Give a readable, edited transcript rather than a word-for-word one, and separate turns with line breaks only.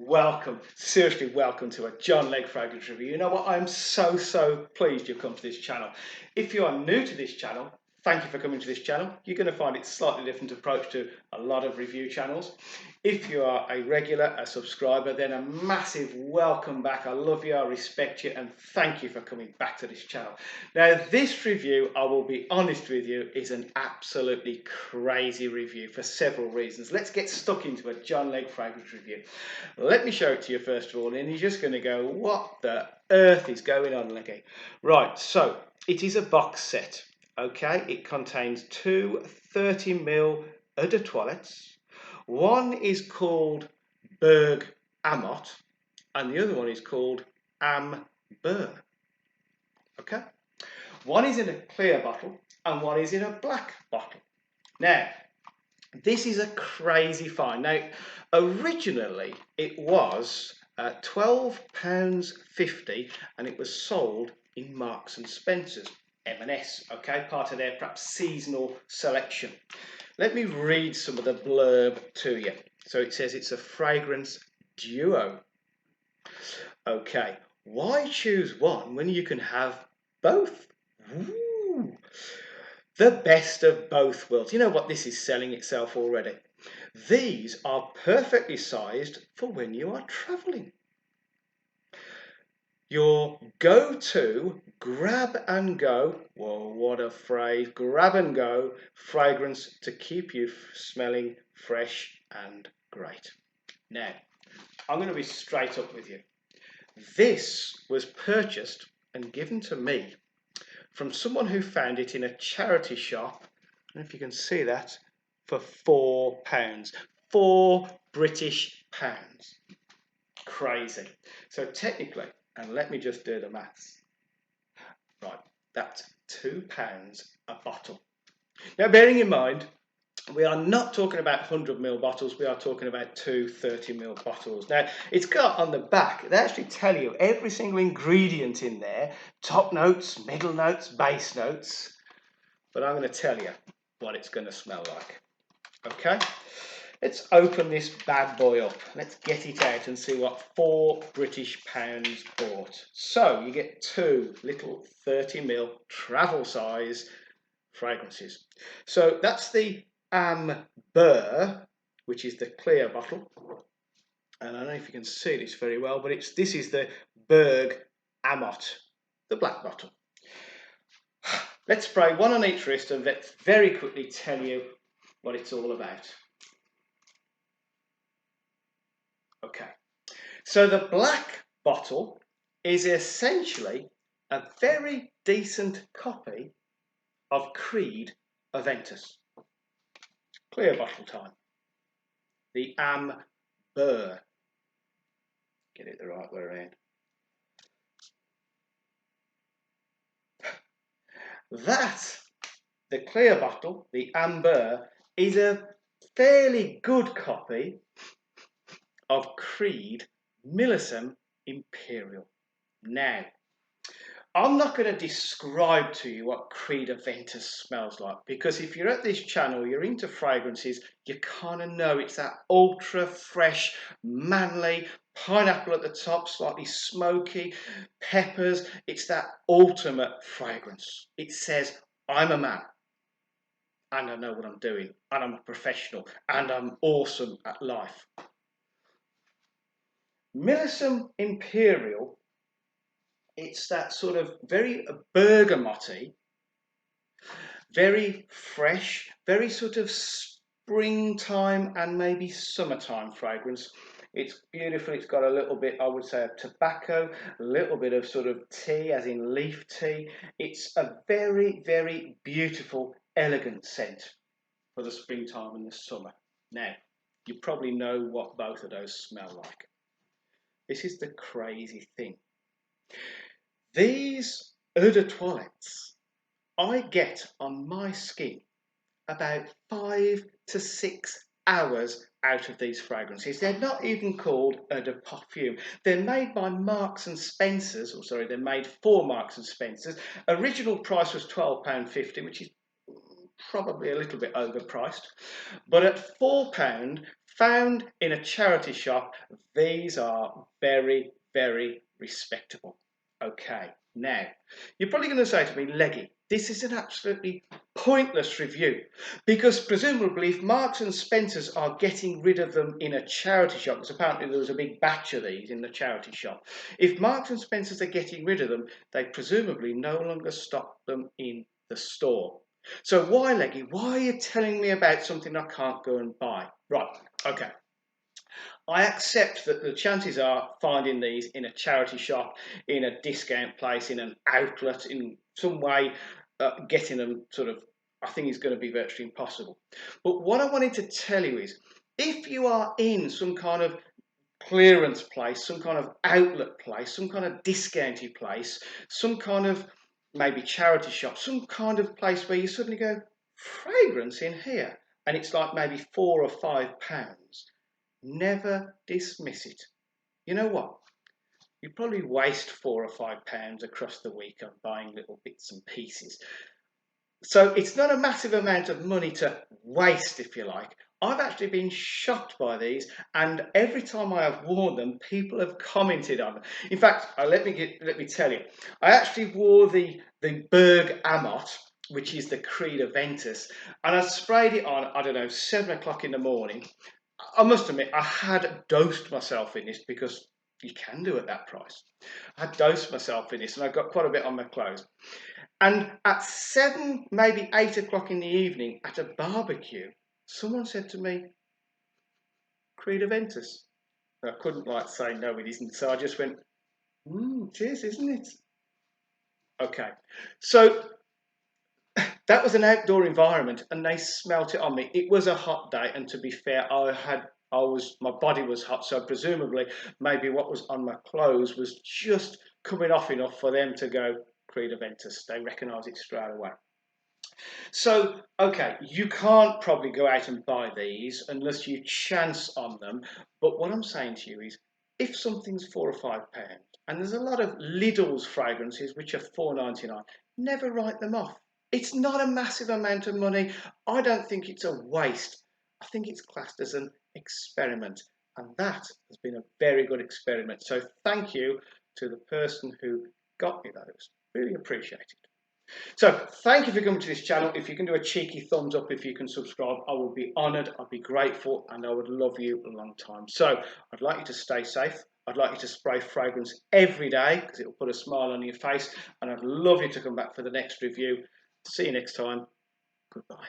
Welcome, seriously welcome to a John Legg fragrance review. You know what, I'm so pleased you've come to this channel. If you are new to this channel, thank you for coming to this channel. You're going to find it a slightly different approach to a lot of review channels. If you are a regular, a subscriber, then a massive welcome back. I love you, I respect you, and thank you for coming back to this channel. Now, this review, I will be honest with you, is an absolutely crazy review for several reasons. Let's get stuck into a John Legg fragrance review. Let me show it to you first of all, and you're just going to go, what the earth is going on, Leggy? Right, so it is a box set, okay? It contains two 30ml eau de toilettes. One is called BERGAMOT, and the other one is called Amber, okay? One is in a clear bottle, and one is in a black bottle. Now, this is a crazy find. Now, originally it was £12.50 and it was sold in Marks and Spencer's, M&S, okay, part of their perhaps seasonal selection. Let me read some of the blurb to you. So it says it's a fragrance duo. Okay, why choose one when you can have both? Ooh. The best of both worlds. You know what, this is selling itself already. These are perfectly sized for when you are traveling. Your go-to grab and go, whoa, what a phrase, grab and go fragrance to keep you smelling fresh and great. Now, I'm going to be straight up with you. This was purchased and given to me from someone who found it in a charity shop, and if you can see that, for £4. £4 British. Crazy. So technically, and let me just do the maths. Right, that's £2 a bottle. Now, bearing in mind, we are not talking about 100ml bottles, we are talking about two 30ml bottles. Now, it's got on the back, they actually tell you every single ingredient in there, top notes, middle notes, base notes, but I'm going to tell you what it's going to smell like. Okay, let's open this bad boy up. Let's get it out and see what £4 bought. So you get two little 30ml travel size fragrances. So that's the Amber, which is the clear bottle, and I don't know if you can see this very well, but this is the BERGAMOT, the black bottle. Let's spray one on each wrist and let's very quickly tell you what it's all about. Okay, so the black bottle is essentially a very decent copy of Creed Aventus. Clear bottle time. The Amber. Get it the right way around. That, the clear bottle, the Amber, is a fairly good copy of Creed Millisime Imperial. Now, I'm not going to describe to you what Creed Aventus smells like, because if you're at this channel, you're into fragrances, you kind of know it's that ultra fresh, manly, pineapple at the top, slightly smoky, peppers. It's that ultimate fragrance. It says, I'm a man, and I know what I'm doing, and I'm a professional, and I'm awesome at life. Millisime Imperial, it's that sort of very bergamot-y, very fresh, very sort of springtime and maybe summertime fragrance. It's beautiful. It's got a little bit, I would say, of tobacco, a little bit of sort of tea, as in leaf tea. It's a very beautiful, elegant scent for the springtime and the summer. Now, you probably know what both of those smell like. This is the crazy thing. These eau de toilettes, I get on my skin about 5 to 6 hours out of these fragrances. They're not even called eau de parfum. They're made by Marks and Spencer's, or sorry, they're made for Marks and Spencer's. Original price was £12.50, which is probably a little bit overpriced. But at £4, found in a charity shop, these are very, very respectable. Okay, now, you're probably going to say to me, Leggy, this is an absolutely pointless review, because presumably if Marks and Spencer's are getting rid of them in a charity shop, because apparently there was a big batch of these in the charity shop, if Marks and Spencer's are getting rid of them, they presumably no longer stock them in the store. So why, Leggy, why are you telling me about something I can't go and buy? Right, okay. I accept that the chances are finding these in a charity shop, in a discount place, in an outlet, in some way, getting them sort of, I think is going to be virtually impossible. But what I wanted to tell you is, if you are in some kind of clearance place, some kind of outlet place, some kind of discounty place, some kind of maybe charity shop, some kind of place where you suddenly go, fragrance in here, and it's like maybe £4 or £5. Never dismiss it. You know what? You probably waste £4 or £5 across the week on buying little bits and pieces. So it's not a massive amount of money to waste, if you like. I've actually been shocked by these, and every time I have worn them, people have commented on them. In fact, let me tell you, I actually wore the BERGAMOT, which is the Creed Aventus, and I sprayed it on, I don't know, 7 o'clock in the morning. I must admit, I had dosed myself in this, because you can do at that price. I dosed myself in this, and I got quite a bit on my clothes. And at 7, maybe 8 o'clock in the evening at a barbecue, someone said to me, Creed Aventus. And I couldn't say, no, it isn't. So I just went, it is, isn't it? Okay. So that was an outdoor environment, and they smelt it on me. It was a hot day, and to be fair, my body was hot, so presumably maybe what was on my clothes was just coming off enough for them to go, Creed Aventus. They recognise it straight away. So, okay, you can't probably go out and buy these unless you chance on them. But what I'm saying to you is, if something's £4 or £5, and there's a lot of Lidl's fragrances which are £4.99, never write them off. It's not a massive amount of money. I don't think it's a waste. I think it's classed as an experiment. And that has been a very good experiment. So thank you to the person who got me those. Really appreciate it. So thank you for coming to this channel. If you can do a cheeky thumbs up, if you can subscribe, I would be honoured, I'd be grateful, and I would love you a long time. So I'd like you to stay safe. I'd like you to spray fragrance every day, because it will put a smile on your face, and I'd love you to come back for the next review. See you next time. Goodbye.